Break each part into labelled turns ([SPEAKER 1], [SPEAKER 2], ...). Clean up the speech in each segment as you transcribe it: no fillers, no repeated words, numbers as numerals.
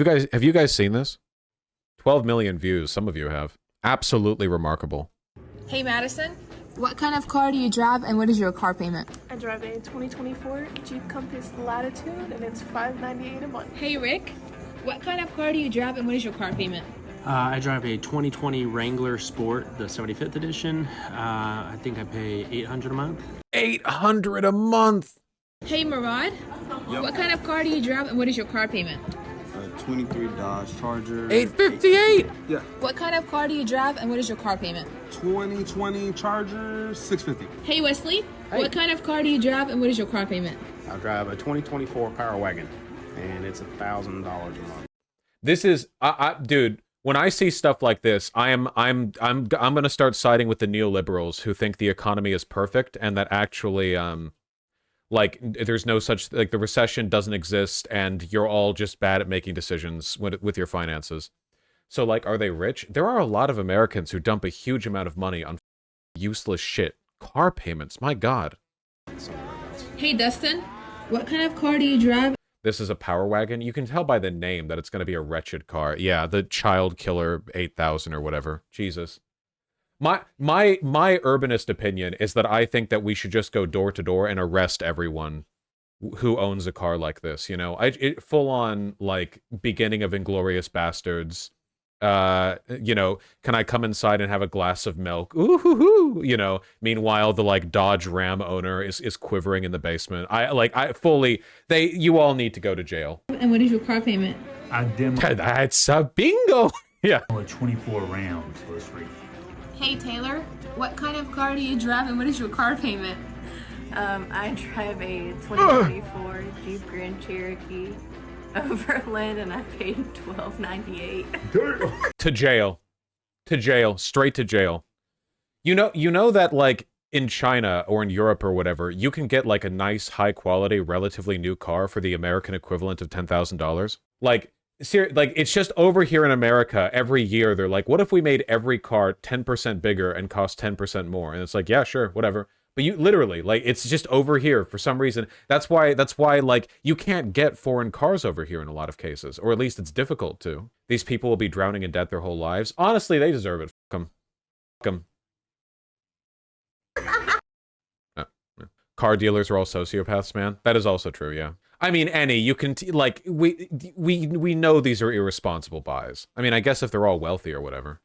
[SPEAKER 1] Have you guys seen this? 12 million views. Some of you have. Absolutely remarkable.
[SPEAKER 2] Hey Madison, what kind of car do you drive and what is your car payment?
[SPEAKER 3] I drive a 2024 Jeep Compass Latitude and it's $598 a month.
[SPEAKER 2] Hey Rick, what kind of car do you drive and what is your car payment?
[SPEAKER 4] I drive a 2020 Wrangler Sport, the 75th edition. I think I pay $800 a month.
[SPEAKER 1] $800 a month.
[SPEAKER 2] Hey Murad, what kind of car do you drive and what is your car payment?
[SPEAKER 5] 23 Dodge Charger.
[SPEAKER 1] $858.
[SPEAKER 5] Yeah.
[SPEAKER 2] What kind of car do you drive and what is your car payment?
[SPEAKER 5] 2020 Charger, $650.
[SPEAKER 2] Hey Wesley, what kind of car do you drive and what is your car payment?
[SPEAKER 6] I drive a 2024 Power Wagon, and it's $1,000 a month.
[SPEAKER 1] This is, dude. When I see stuff like this, I'm gonna start siding with the neoliberals who think the economy is perfect and that actually, like, there's no such, like, the recession doesn't exist and you're all just bad at making decisions with your finances. So, like, are they rich? There are a lot of Americans who dump a huge amount of money on useless shit. Car payments, my God.
[SPEAKER 2] Hey Dustin, what kind of car do you drive?
[SPEAKER 1] This is a Power Wagon. You can tell by the name that it's going to be a wretched car. Yeah, the Child Killer 8000 or whatever. Jesus. My urbanist opinion is that I think that we should just go door to door and arrest everyone who owns a car like this. You know, full on, like, beginning of Inglourious Bastards. You know, can I come inside and have a glass of milk? Ooh hoo hoo. You know, meanwhile the, like, Dodge Ram owner is quivering in the basement. You all need to go to jail.
[SPEAKER 2] And what is your car payment?
[SPEAKER 1] That's a bingo. Yeah.
[SPEAKER 7] A 24 rounds was free.
[SPEAKER 2] Hey Taylor, what kind of car do you drive and what is your car payment?
[SPEAKER 3] I drive a 2024 Jeep Grand Cherokee Overland and I paid $1298.
[SPEAKER 1] To jail. To jail. Straight to jail. You know that, like, in China or in Europe or whatever, you can get, like, a nice, high-quality, relatively new car for the American equivalent of $10,000? Like, it's just over here in America, every year, they're like, what if we made every car 10% bigger and cost 10% more? And it's like, yeah, sure, whatever. But you literally, like, it's just over here for some reason. That's why, like, you can't get foreign cars over here in a lot of cases, or at least it's difficult to. These people will be drowning in debt their whole lives. Honestly, they deserve it. Fuck them. Car dealers are all sociopaths, man. That is also true, yeah. I mean, you can, like, we know these are irresponsible buys. I mean, I guess if they're all wealthy or whatever.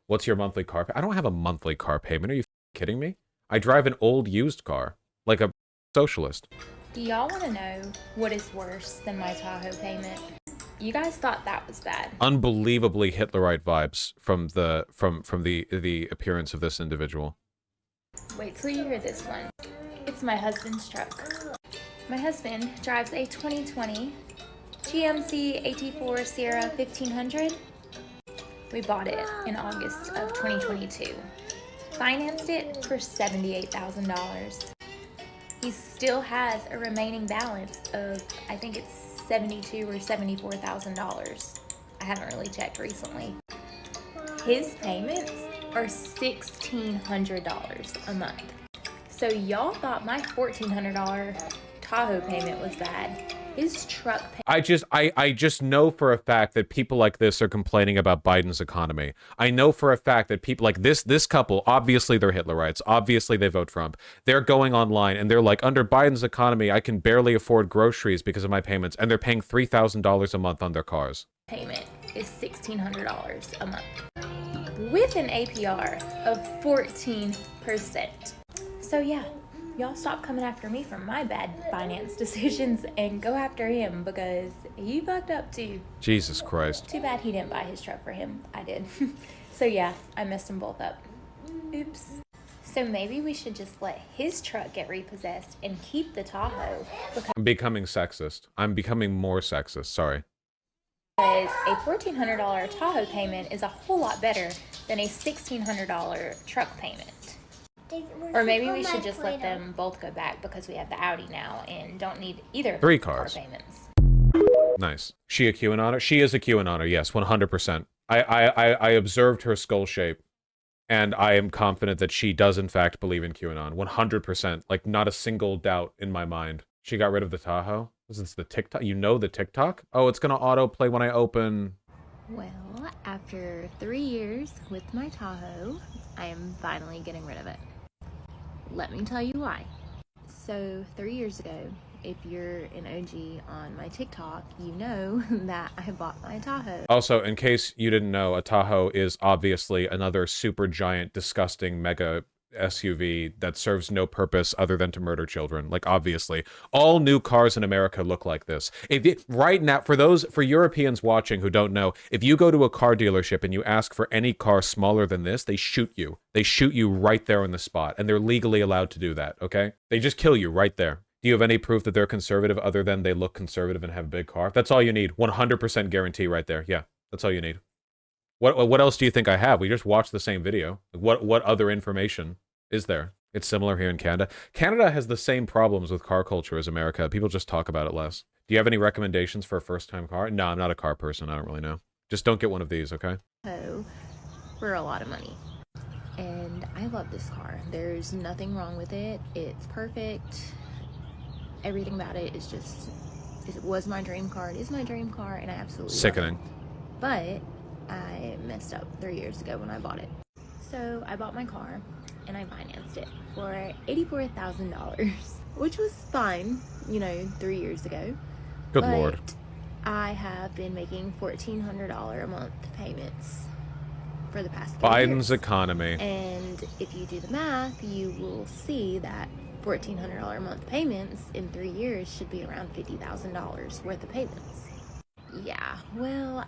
[SPEAKER 1] What's your monthly car payment? I don't have a monthly car payment. Are you kidding me? I drive an old used car, like a socialist.
[SPEAKER 8] Do y'all want to know what is worse than my Tahoe payment? You guys thought that was bad.
[SPEAKER 1] Unbelievably Hitlerite vibes from the appearance of this individual.
[SPEAKER 8] Wait till you hear this one. It's my husband's truck. My husband drives a 2020 GMC AT4 Sierra 1500. We bought it in August of 2022. Financed it for $78,000. He still has a remaining balance of, I think it's $72,000 or $74,000. I haven't really checked recently. His payments are $1,600 a month. So y'all thought my $1,400 Tahoe payment was bad. His truck payment.
[SPEAKER 1] I just know for a fact that people like this are complaining about Biden's economy. I know for a fact that people like this couple, obviously they're Hitlerites. Obviously they vote Trump. They're going online and they're like, under Biden's economy, I can barely afford groceries because of my payments. And they're paying $3,000 a month on their cars.
[SPEAKER 8] Payment is $1,600 a month with an APR of 14%. So yeah. Y'all stop coming after me for my bad finance decisions and go after him because he fucked up too.
[SPEAKER 1] Jesus Christ.
[SPEAKER 8] Too bad he didn't buy his truck for him. I did. So yeah, I messed them both up. Oops. So maybe we should just let his truck get repossessed and keep the Tahoe.
[SPEAKER 1] I'm becoming sexist. I'm becoming more sexist. Sorry.
[SPEAKER 8] Because a $1,400 Tahoe payment is a whole lot better than a $1,600 truck payment. Or maybe we should just let them both go back because we have the Audi now and don't need either
[SPEAKER 1] 3 cars.
[SPEAKER 8] Car payments.
[SPEAKER 1] Nice. She a QAnoner? She is a QAnoner, yes, 100%. I observed her skull shape, and I am confident that she does in fact believe in QAnon. 100%. Like, not a single doubt in my mind. She got rid of the Tahoe? Is this the TikTok? You know the TikTok? Oh, it's gonna autoplay when I open.
[SPEAKER 9] Well, after 3 years with my Tahoe, I am finally getting rid of it. Let me tell you why. So 3 years ago, if you're an OG on my TikTok, you know that I bought my Tahoe.
[SPEAKER 1] Also, in case you didn't know, a Tahoe is obviously another super giant, disgusting mega SUV that serves no purpose other than to murder children. Like, obviously, all new cars in America look like this. Right now, for Europeans watching who don't know, if you go to a car dealership and you ask for any car smaller than this, they shoot you. They shoot you right there on the spot, and they're legally allowed to do that. Okay, they just kill you right there. Do you have any proof that they're conservative other than they look conservative and have a big car? That's all you need. 100% guarantee right there. Yeah, that's all you need. What else do you think I have? We just watched the same video. What other information is there? It's similar here in Canada. Canada has the same problems with car culture as America. People just talk about it less. Do you have any recommendations for a first-time car? No, I'm not a car person. I don't really know. Just don't get one of these, okay?
[SPEAKER 9] So, for a lot of money. And I love this car. There's nothing wrong with it. It's perfect. Everything about it is just, it was my dream car. It is my dream car, and I absolutely
[SPEAKER 1] Sickening.
[SPEAKER 9] love it. But I messed up 3 years ago when I bought it. So I bought my car and I financed it for $84,000, which was fine, you know, 3 years ago.
[SPEAKER 1] Good Lord.
[SPEAKER 9] I have been making $1,400 a month payments for the past 3
[SPEAKER 1] Biden's
[SPEAKER 9] years.
[SPEAKER 1] economy.
[SPEAKER 9] And if you do the math, you will see that $1,400 a month payments in 3 years should be around $50,000 worth of payments. Yeah, well,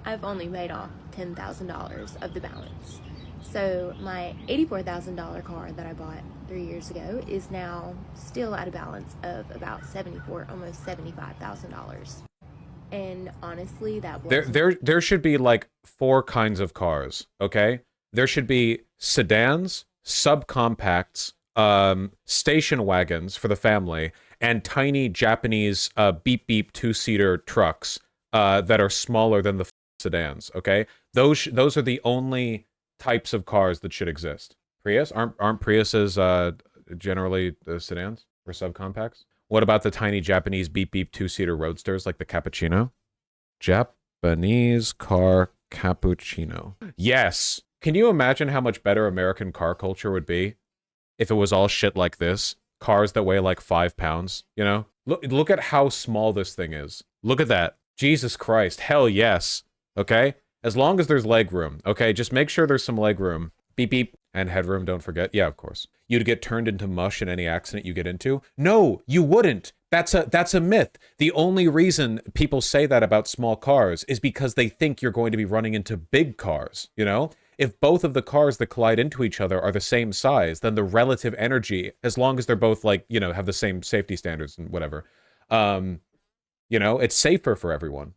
[SPEAKER 9] I've only paid off $10,000 of the balance. So my $84,000 car that I bought 3 years ago is now still at a balance of about almost $75,000. And honestly, that was
[SPEAKER 1] there should be like 4 kinds of cars, okay? There should be sedans, subcompacts, station wagons for the family, and tiny Japanese beep beep 2-seater trucks that are smaller than the sedans, okay? Those are the only types of cars that should exist. Prius? Aren't Priuses generally sedans or subcompacts? What about the tiny Japanese beep beep 2-seater roadsters like the Cappuccino? Japanese car Cappuccino. Yes! Can you imagine how much better American car culture would be if it was all shit like this? Cars that weigh like 5 pounds, you know? Look at how small this thing is. Look at that. Jesus Christ. Hell yes. Okay? As long as there's leg room, okay? Just make sure there's some leg room. Beep, beep. And headroom, don't forget. Yeah, of course. You'd get turned into mush in any accident you get into? No, you wouldn't. That's a myth. The only reason people say that about small cars is because they think you're going to be running into big cars, you know? If both of the cars that collide into each other are the same size, then the relative energy, as long as they're both like, you know, have the same safety standards and whatever, you know, it's safer for everyone.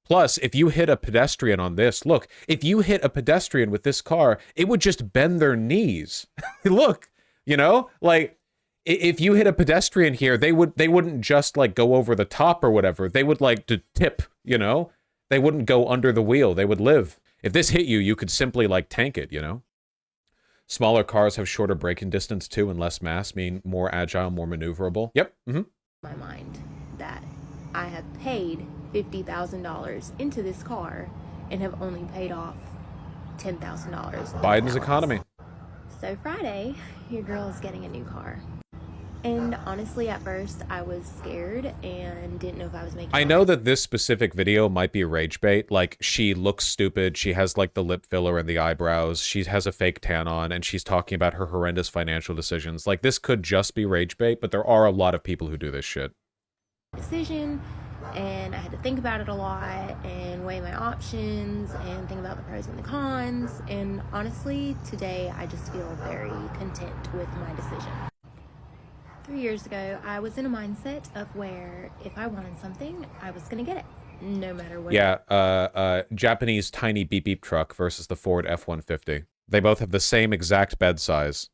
[SPEAKER 1] Plus, if you hit a pedestrian on this, look, if you hit a pedestrian with this car, it would just bend their knees. Look, you know, like if you hit a pedestrian here, they wouldn't just like go over the top or whatever. They would like to tip, you know, they wouldn't go under the wheel. They would live. If this hit you, you could simply like tank it, you know. Smaller cars have shorter braking distance too and less mass, mean more agile, more maneuverable. Yep. Mm-hmm.
[SPEAKER 9] My mind that I have paid $50,000 into this car and have only paid off $10,000.
[SPEAKER 1] Biden's economy.
[SPEAKER 9] So Friday, your girl is getting a new car. And honestly, at first, I was scared and didn't know if I was making
[SPEAKER 1] I know that this specific video might be rage bait. Like, she looks stupid. She has, like, the lip filler and the eyebrows. She has a fake tan on, and she's talking about her horrendous financial decisions. Like, this could just be rage bait, but there are a lot of people who do this shit.
[SPEAKER 9] Decision, and I had to think about it a lot and weigh my options and think about the pros and the cons. And honestly, today, I just feel very content with my decision. 3 years ago, I was in a mindset of where if I wanted something, I was going to get it, no matter what.
[SPEAKER 1] Yeah, Japanese tiny beep beep truck versus the Ford F-150. They both have the same exact bed size,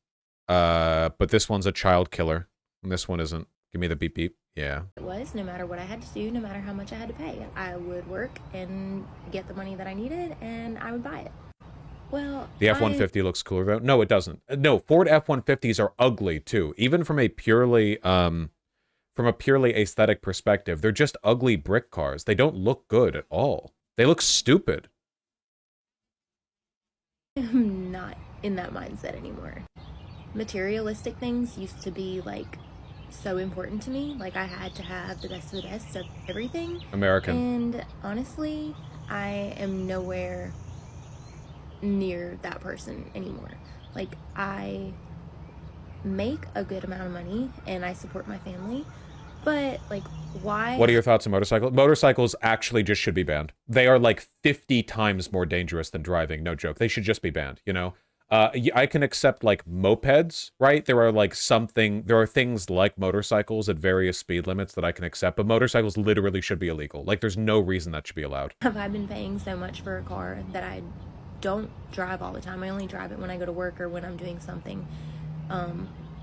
[SPEAKER 1] but this one's a child killer, and this one isn't. Give me the beep beep. Yeah.
[SPEAKER 9] It was, no matter what I had to do, no matter how much I had to pay, I would work and get the money that I needed, and I would buy it. Well,
[SPEAKER 1] the F-150 looks cooler though. No, it doesn't. No, Ford F-150s are ugly too. Even from a purely from a purely aesthetic perspective, they're just ugly brick cars. They don't look good at all. They look stupid.
[SPEAKER 9] I'm not in that mindset anymore. Materialistic things used to be like so important to me. Like, I had to have the best of the best of everything.
[SPEAKER 1] American.
[SPEAKER 9] And honestly, I am nowhere near that person anymore. Like, I make a good amount of money and I support my family, but like, why?
[SPEAKER 1] What are your thoughts on motorcycles? Motorcycles actually just should be banned. They are like 50 times more dangerous than driving. No joke. They should just be banned, you know? I can accept like mopeds, right? There are things like motorcycles at various speed limits that I can accept, but motorcycles literally should be illegal. Like, there's no reason that should be allowed.
[SPEAKER 9] Have I been paying so much for a car that I don't drive all the time? I only drive it when I go to work or when I'm doing something.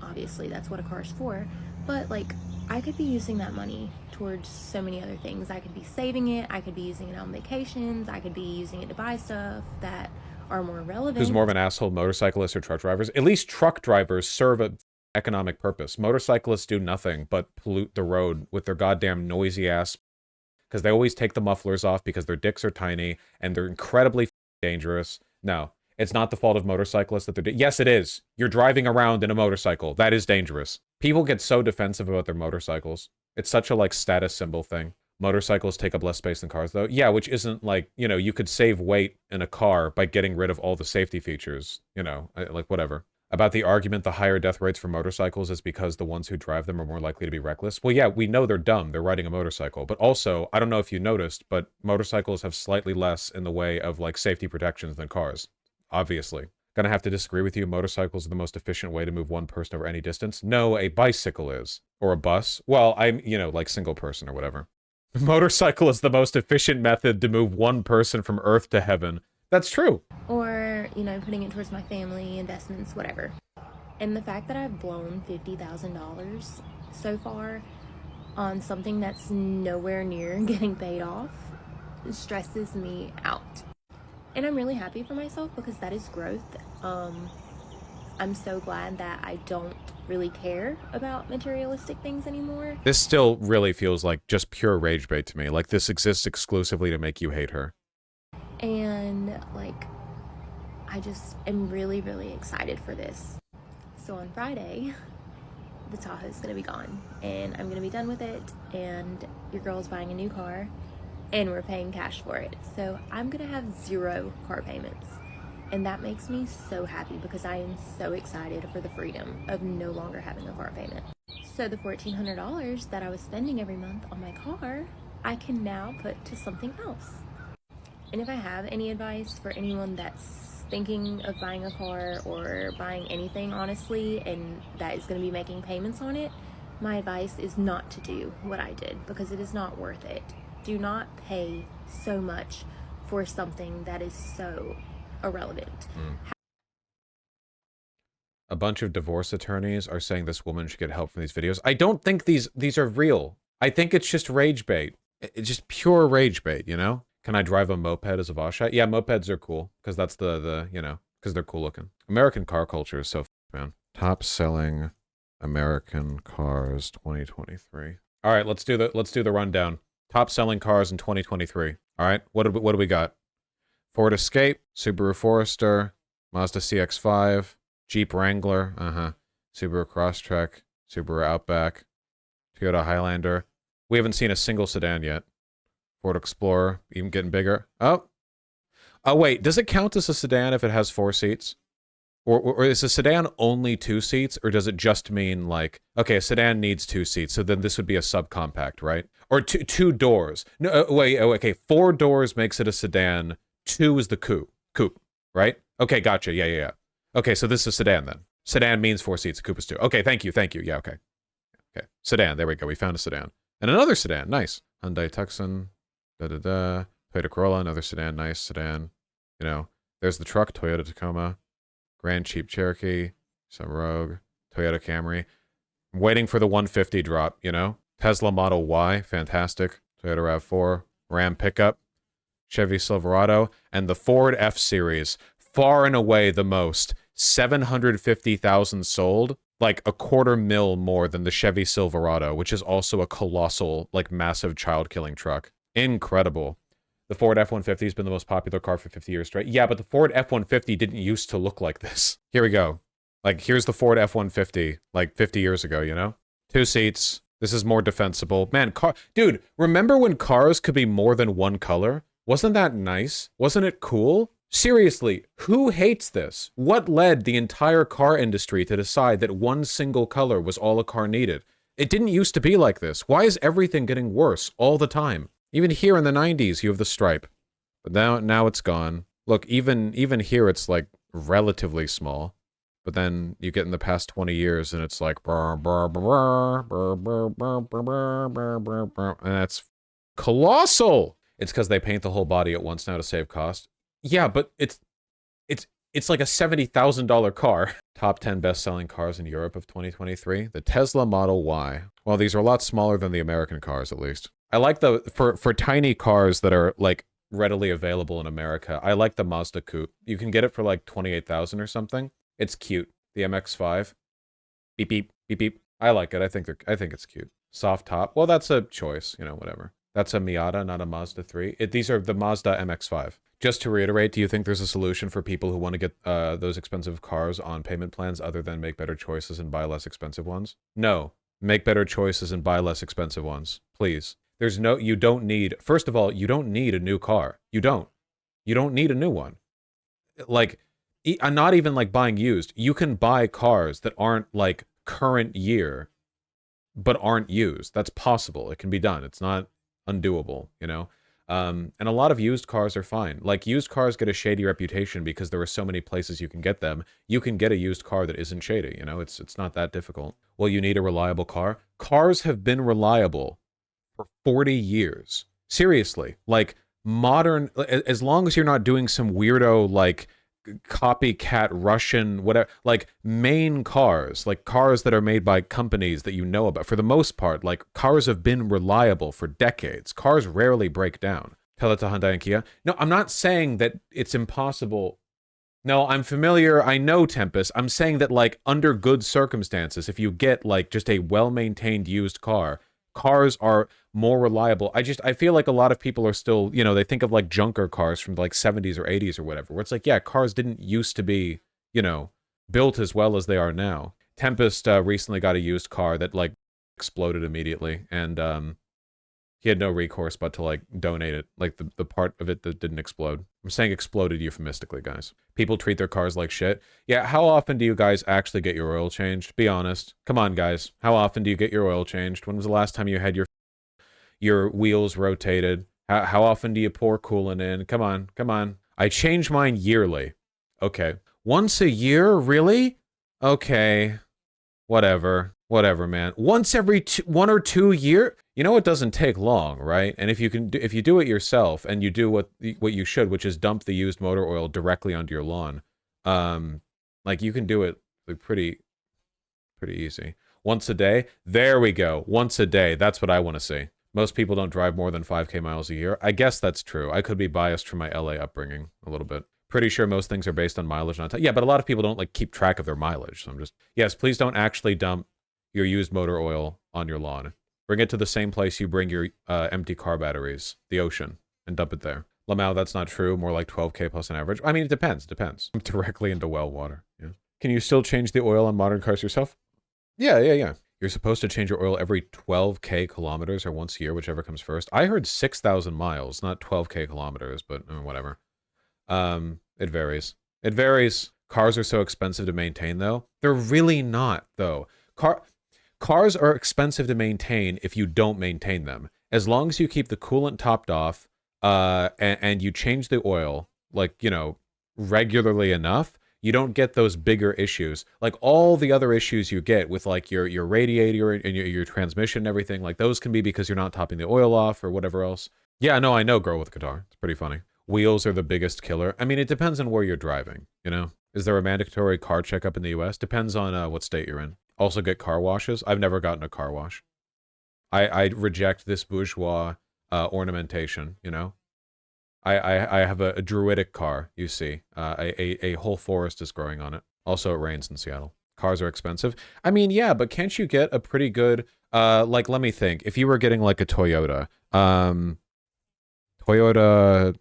[SPEAKER 9] Obviously that's what a car is for, but like, I could be using that money towards so many other things. I could be saving it, I could be using it on vacations, I could be using it to buy stuff that are more relevant.
[SPEAKER 1] Who's more of an asshole, motorcyclists or truck drivers? At least truck drivers serve an economic purpose. Motorcyclists do nothing but pollute the road with their goddamn noisy ass, because they always take the mufflers off because their dicks are tiny and they're incredibly dangerous. No, it's not the fault of motorcyclists that they're... Yes, it is. You're driving around in a motorcycle. That is dangerous. People get so defensive about their motorcycles. It's such a, like, status symbol thing. Motorcycles take up less space than cars, though. Yeah, which isn't, like, you know, you could save weight in a car by getting rid of all the safety features. You know, like, whatever. About the argument the higher death rates for motorcycles is because the ones who drive them are more likely to be reckless. Well, yeah, we know they're dumb. They're riding a motorcycle. But also, I don't know if you noticed, but motorcycles have slightly less in the way of, like, safety protections than cars. Obviously. Gonna have to disagree with you. Motorcycles are the most efficient way to move one person over any distance. No, a bicycle is. Or a bus. Well, I'm, you know, like single person or whatever. Motorcycle is the most efficient method to move one person from Earth to heaven. That's true.
[SPEAKER 9] Or, you know, putting it towards my family, investments, whatever. And the fact that I've blown $50,000 so far on something that's nowhere near getting paid off stresses me out. And I'm really happy for myself because that is growth. I'm so glad that I don't really care about materialistic things anymore.
[SPEAKER 1] This still really feels like just pure rage bait to me. Like, this exists exclusively to make you hate her.
[SPEAKER 9] And, like, I just am really, really excited for this. So on Friday, the Tahoe's gonna be gone. And I'm gonna be done with it. And your girl's buying a new car. And we're paying cash for it. So I'm gonna have 0 car payments. And that makes me so happy because I am so excited for the freedom of no longer having a car payment. So the $1,400 that I was spending every month on my car, I can now put to something else. And if I have any advice for anyone that's thinking of buying a car or buying anything, honestly, and that is gonna be making payments on it, my advice is not to do what I did because it is not worth it. Do not pay so much for something that is so irrelevant.
[SPEAKER 1] A bunch of divorce attorneys are saying this woman should get help from these videos. I don't think these are real. I think it's just rage bait. It's just pure rage bait, you know? Can I drive a moped as a Vashite? Yeah, mopeds are cool because that's the you know, because they're cool looking. American car culture is so man. Top selling American cars 2023. All right, let's do the rundown. Top selling cars in 2023. All right, what do we got? Ford Escape, Subaru Forester, Mazda CX-5, Jeep Wrangler, Subaru Crosstrek, Subaru Outback, Toyota Highlander. We haven't seen a single sedan yet. Ford Explorer, even getting bigger. Oh, wait, does it count as a sedan if it has 4 seats? Or is a sedan only 2 seats, or does it just mean like, okay, a sedan needs 2 seats, so then this would be a subcompact, right? Or two doors. No, wait, okay, 4 doors makes it a sedan. 2 is the coupe, right? Okay, gotcha. Yeah. Okay, so this is a sedan then. Sedan means 4 seats. A coupe is 2. Okay, thank you. Yeah, okay. Okay, sedan. There we go. We found a sedan. And another sedan. Nice. Hyundai Tucson. Toyota Corolla. Another sedan. Nice sedan. You know, there's the truck. Toyota Tacoma. Grand Jeep Cherokee. Some Rogue. Toyota Camry. I'm waiting for the 150 drop, you know? Tesla Model Y. Fantastic. Toyota RAV4. Ram pickup. Chevy Silverado, and the Ford F-Series, far and away the most, 750,000 sold. like a $250,000 more than the Chevy Silverado, which is also a colossal, like massive child-killing truck. Incredible. The Ford F-150 has been the most popular car for 50 years straight. Yeah, but the Ford F-150 didn't used to look like this. Here we go. Like, here's the Ford F-150, like 50 years ago, you know? 2 seats. This is more defensible. Man, dude, remember when cars could be more than one color? Wasn't that nice? Wasn't it cool? Seriously, who hates this? What led the entire car industry to decide that one single color was all a car needed? It didn't used to be like this. Why is everything getting worse all the time? Even here in the 90s, you have the stripe. But now it's gone. Look, even here it's like relatively small. But then you get in the past 20 years and it's like and that's colossal. It's because they paint the whole body at once now to save cost. Yeah, but it's like a $70,000 car. Top 10 best-selling cars in Europe of 2023. The Tesla Model Y. Well, these are a lot smaller than the American cars, at least. I like for tiny cars that are like readily available in America. I like the Mazda Coupe. You can get it for like 28,000 or something. It's cute. The MX-5. Beep beep beep beep. I like it. I think it's cute. Soft top. Well, that's a choice. You know, whatever. That's a Miata, not a Mazda 3. These are the Mazda MX-5. Just to reiterate, do you think there's a solution for people who want to get those expensive cars on payment plans other than make better choices and buy less expensive ones? No. Make better choices and buy less expensive ones. Please. You don't need, first of all, you don't need a new car. You don't need a new one. Like, not even like buying used. You can buy cars that aren't like current year, but aren't used. That's possible. It can be done. It's not undoable, you know? And a lot of used cars are fine. Like, used cars get a shady reputation because there are so many places you can get them. You can get a used car that isn't shady, you know? It's not that difficult. Well, you need a reliable car. Cars have been reliable for 40 years. Seriously. Like, modern, as long as you're not doing some weirdo, like, copycat Russian, whatever, like, main cars, like cars that are made by companies that you know about, for the most part, like, cars have been reliable for decades. Cars rarely break down. Tell it to Hyundai and Kia. No, I'm not saying that it's impossible. No, I'm familiar. I know, Tempest. I'm saying that, like, under good circumstances, if you get, like, just a well-maintained used car, cars are more reliable. I feel like a lot of people are still, you know, they think of like junker cars from like 70s or 80s or whatever, where it's like, yeah, cars didn't used to be, you know, built as well as they are now. Tempest recently got a used car that like exploded immediately, and he had no recourse but to like donate it, like the part of it that didn't explode. I'm saying exploded euphemistically, guys. People treat their cars like shit. Yeah, how often do you guys actually get your oil changed? Be honest. Come on, guys. How often do you get your oil changed? When was the last time you had your wheels rotated? How often do you pour coolant in? Come on, come on. I change mine yearly. Okay. Once a year? Really? Okay. Whatever, man. Once every 1 or 2 years? You know, it doesn't take long, right? And if you do it yourself and you do what you should, which is dump the used motor oil directly onto your lawn, like, you can do it like pretty easy. Once a day? There we go. Once a day. That's what I want to see. Most people don't drive more than 5K miles a year. I guess that's true. I could be biased from my LA upbringing a little bit. Pretty sure most things are based on mileage, not time. Yeah, but a lot of people don't like keep track of their mileage. So I'm just, yes, please don't actually dump your used motor oil on your lawn. Bring it to the same place you bring your empty car batteries, the ocean, and dump it there. Lamau, that's not true. More like 12K plus an average. I mean, it depends. Directly into well water. Yeah. Can you still change the oil on modern cars yourself? Yeah. You're supposed to change your oil every 12K kilometers or once a year, whichever comes first. I heard 6,000 miles, not 12K kilometers, but whatever. It varies. It varies. Cars are so expensive to maintain, though. They're really not, though. Cars are expensive to maintain if you don't maintain them. As long as you keep the coolant topped off, and you change the oil, like, you know, regularly enough, you don't get those bigger issues. Like, all the other issues you get with, like, your radiator and your transmission and everything, like, those can be because you're not topping the oil off or whatever else. Yeah, no, I know, Girl with Guitar. It's pretty funny. Wheels are the biggest killer. I mean, it depends on where you're driving, you know? Is there a mandatory car checkup in the US? Depends on what state you're in. Also get car washes. I've never gotten a car wash. I reject this bourgeois ornamentation, you know? I have a druidic car, you see. A whole forest is growing on it. Also, it rains in Seattle. Cars are expensive. I mean, yeah, but can't you get a pretty good, like, let me think. If you were getting like a Toyota, Toyota,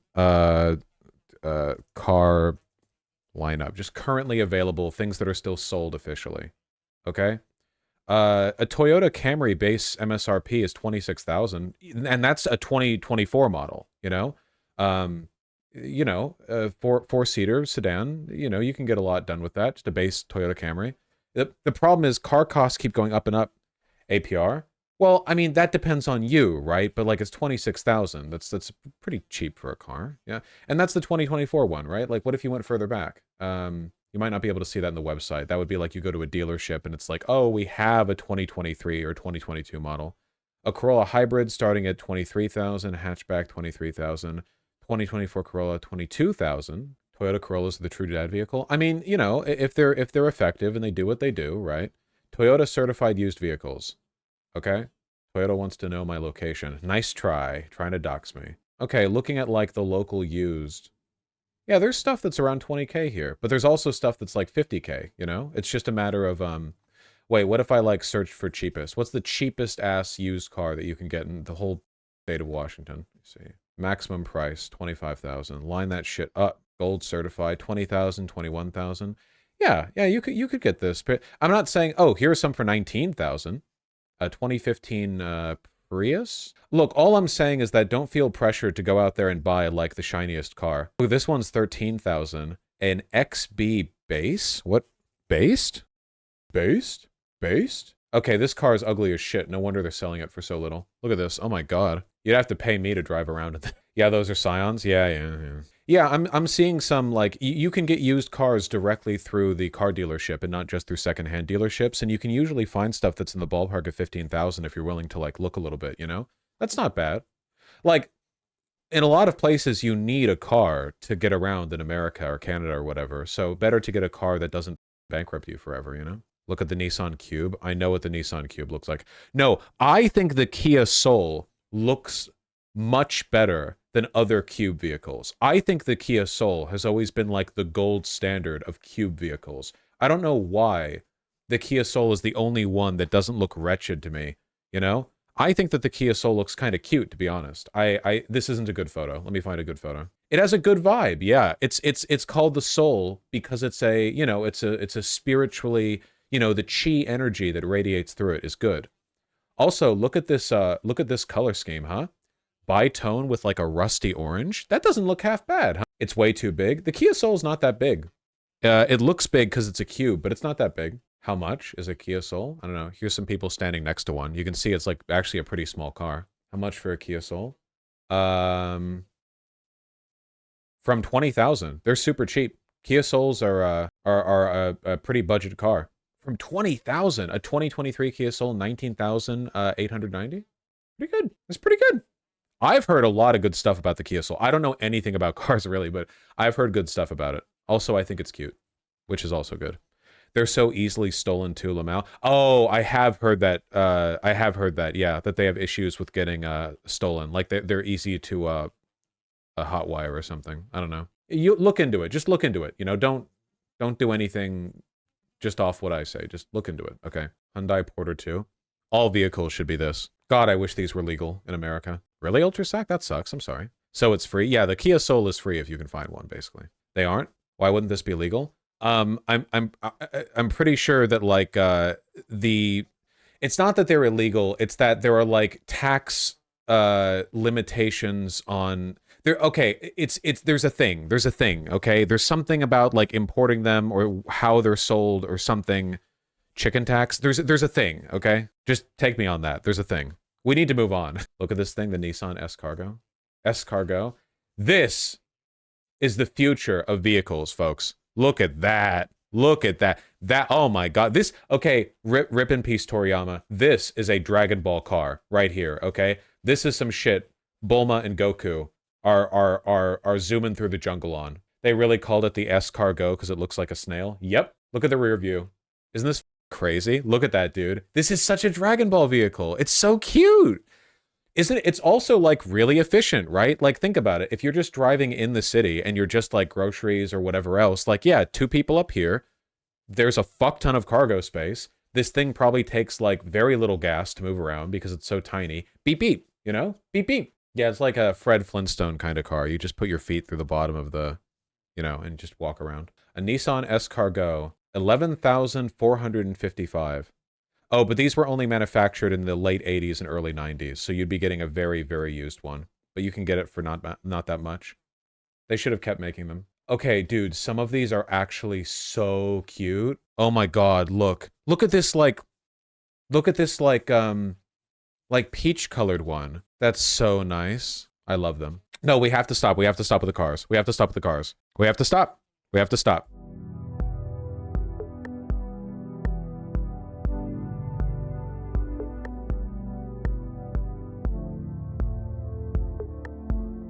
[SPEAKER 1] car lineup, just currently available, things that are still sold officially. Okay? A Toyota Camry base MSRP is 26,000, and that's a 2024 model, you know? Four-seater sedan, you can get a lot done with that, just a base Toyota Camry. The problem is car costs keep going up and up. APR? Well, I mean, that depends on you, right? But like it's 26,000. That's pretty cheap for a car. Yeah. And that's the 2024 one, right? Like what if you went further back? You might not be able to see that in the website. That would be like you go to a dealership and it's like, "Oh, we have a 2023 or 2022 model." A Corolla hybrid starting at 23,000, hatchback 23,000, 2024 Corolla 22,000. Toyota Corollas are the true dad vehicle. I mean, if they're effective and they do what they do, right? Toyota certified used vehicles. Okay? Toyota wants to know my location. Nice try, trying to dox me. Okay, looking at like the local used. Yeah, there's stuff that's around 20K here, but there's also stuff that's like 50K, It's just a matter of wait, what if I like searched for cheapest? What's the cheapest ass used car that you can get in the whole state of Washington? Let's see. Maximum price 25,000. Line that shit up. Gold certified 20,000, 21,000. Yeah, you could get this. I'm not saying, "Oh, here's some for 19,000." A 2015 Prius. Look, all I'm saying is that don't feel pressured to go out there and buy like the shiniest car. Oh, this one's 13,000. An XB base? What? Based? Based? Based? Okay, this car is ugly as shit. No wonder they're selling it for so little. Look at this. Oh my god. You'd have to pay me to drive around with it. Yeah, those are Scions. Yeah. Yeah, I'm seeing some, like, you can get used cars directly through the car dealership and not just through secondhand dealerships, and you can usually find stuff that's in the ballpark of 15,000 if you're willing to, like, look a little bit, That's not bad. Like, in a lot of places, you need a car to get around in America or Canada or whatever, so better to get a car that doesn't bankrupt you forever, Look at the Nissan Cube. I know what the Nissan Cube looks like. No, I think the Kia Soul looks much better than other Cube vehicles. I think the Kia Soul has always been like the gold standard of Cube vehicles. I don't know why the Kia Soul is the only one that doesn't look wretched to me, I think that the Kia Soul looks kind of cute, to be honest. This isn't a good photo. Let me find a good photo. It has a good vibe. Yeah, it's called the Soul because it's a, it's a spiritually, the chi energy that radiates through it is good. Also, look at this color scheme, huh? Bi-tone with like a rusty orange. That doesn't look half bad, huh? It's way too big. The Kia Soul's not that big. It looks big because it's a cube, but it's not that big. How much is a Kia Soul? I don't know. Here's some people standing next to one. You can see it's like actually a pretty small car. How much for a Kia Soul? From 20,000. They're super cheap. Kia Souls are a pretty budget car. From 20,000, a 2023 Kia Soul, 19,890. Pretty good. It's pretty good. I've heard a lot of good stuff about the Kia Soul. I don't know anything about cars really, but I've heard good stuff about it. Also, I think it's cute, which is also good. They're so easily stolen too, Lamau. Oh, I have heard that. Yeah, that they have issues with getting stolen. Like they're easy to a hot wire or something. I don't know. You look into it. Just look into it. Don't do anything just off what I say. Just look into it. Okay. Hyundai Porter 2. All vehicles should be this. God, I wish these were legal in America. Really, Ultrasac? That sucks. I'm sorry. So it's free? Yeah, the Kia Soul is free if you can find one, basically. They aren't? Why wouldn't this be legal? I'm pretty sure that like it's not that they're illegal, it's that there are like tax limitations on okay, there's a thing, okay? There's something about like importing them or how they're sold or something. Chicken tax? There's a thing, okay? Just take me on that. There's a thing. We need to move on. Look at this thing, the Nissan S-Cargo. S-Cargo. This is the future of vehicles, folks. Look at that. Look at that. Oh my God. This, okay, rip in peace, Toriyama. This is a Dragon Ball car right here, okay? This is some shit Bulma and Goku are zooming through the jungle on. They really called it the S-Cargo because it looks like a snail. Yep. Look at the rear view. Isn't this crazy? Look at that, dude. This is such a Dragon Ball vehicle. It's so cute. Isn't it? It's also like really efficient, right? Like think about it. If you're just driving in the city and you're just like groceries or whatever else, like yeah, 2 people up here, There's a fuck ton of cargo space. This thing probably takes like very little gas to move around because it's so tiny. Beep beep, you know? Beep beep. Yeah, it's like a Fred Flintstone kind of car. You just put your feet through the bottom of the, you know, and just walk around. A Nissan S-Cargo, 11,455. Oh, but these were only manufactured in the late 80s and early 90s, so you'd be getting a very, very used one. But you can get it for not that much. They should have kept making them. Okay, dude, some of these are actually so cute. Oh my god, look. Look at this, like peach-colored one. That's so nice. I love them. No, we have to stop. We have to stop with the cars. We have to stop with the cars. We have to stop. We have to stop.